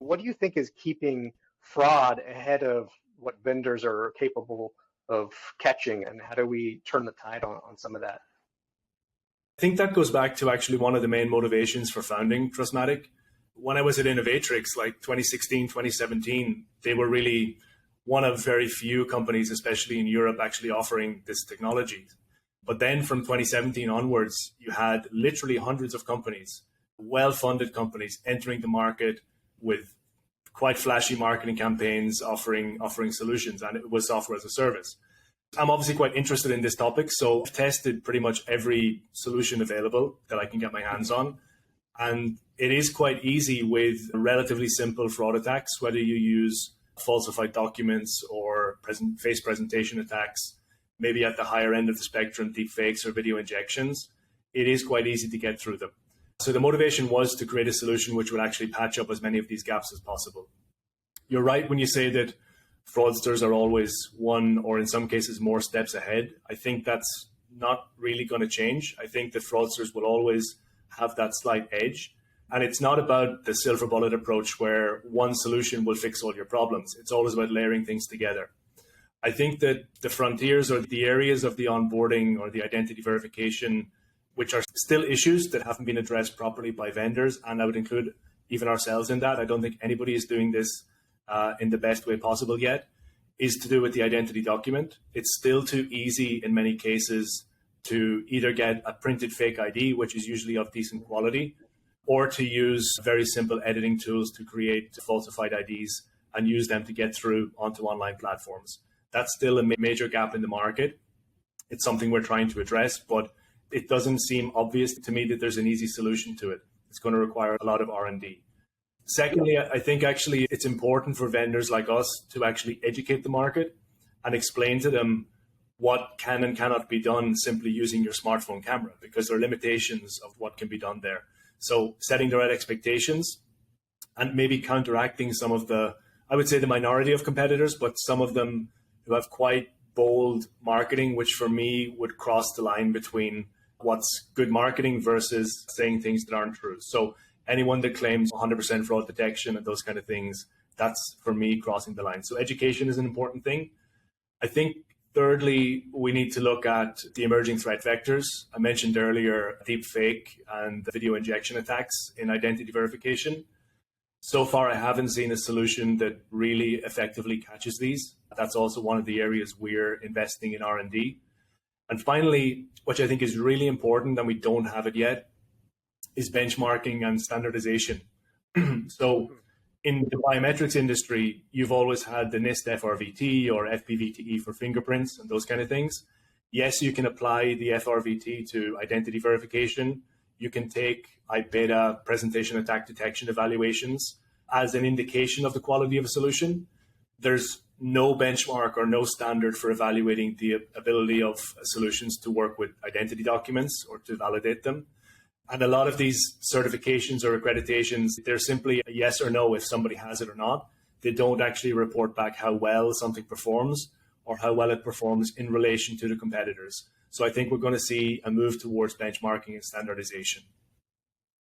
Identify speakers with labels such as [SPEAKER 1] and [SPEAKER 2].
[SPEAKER 1] What do you think is keeping fraud ahead of what vendors are capable of catching, and how do we turn the tide on some of that?
[SPEAKER 2] I think that goes back to actually one of the main motivations for founding Trustmatic. When I was at Innovatrix, like 2016, 2017, they were really one of very few companies, especially in Europe, actually offering this technology. But then from 2017 onwards, you had literally hundreds of companies, well-funded companies entering the market with quite flashy marketing campaigns offering solutions, and it was software as a service. I'm obviously quite interested in this topic, so I've tested pretty much every solution available that I can get my hands on. And it is quite easy with relatively simple fraud attacks, whether you use falsified documents or face presentation attacks, maybe at the higher end of the spectrum, deep fakes or video injections. It is quite easy to get through them. So the motivation was to create a solution which would actually patch up as many of these gaps as possible. You're right when you say that fraudsters are always one, or in some cases more steps ahead. I think that's not really going to change. I think that fraudsters will always have that slight edge. And it's not about the silver bullet approach where one solution will fix all your problems. It's always about layering things together. I think that the frontiers or the areas of the onboarding or the identity verification, which are still issues that haven't been addressed properly by vendors, and I would include even ourselves in that. I don't think anybody is doing this in the best way possible yet, is to do with the identity document. It's still too easy in many cases to either get a printed fake ID, which is usually of decent quality, or to use very simple editing tools to create falsified IDs and use them to get through onto online platforms. That's still a major gap in the market. It's something we're trying to address, but it doesn't seem obvious to me that there's an easy solution to it. It's going to require a lot of R&D. Secondly, I think actually it's important for vendors like us to actually educate the market and explain to them what can and cannot be done simply using your smartphone camera, because there are limitations of what can be done there. So setting the right expectations and maybe counteracting some of the, I would say the minority of competitors, but some of them who have quite bold marketing, which for me would cross the line between what's good marketing versus saying things that aren't true. So anyone that claims 100% fraud detection and those kind of things, that's for me crossing the line. So education is an important thing. I think thirdly, we need to look at the emerging threat vectors. I mentioned earlier deep fake and video injection attacks in identity verification. So far, I haven't seen a solution that really effectively catches these. That's also one of the areas we're investing in R&D. And finally, which I think is really important and we don't have it yet, is benchmarking and standardization. So in the biometrics industry, you've always had the NIST FRVT or FPVTE for fingerprints and those kind of things. Yes, you can apply the FRVT to identity verification. You can take IBETA presentation attack detection evaluations as an indication of the quality of a solution. There's no benchmark or no standard for evaluating the ability of solutions to work with identity documents or to validate them. And a lot of these certifications or accreditations, they're simply a yes or no if somebody has it or not. They don't actually report back how well something performs or how well it performs in relation to the competitors. So I think we're going to see a move towards benchmarking and standardization.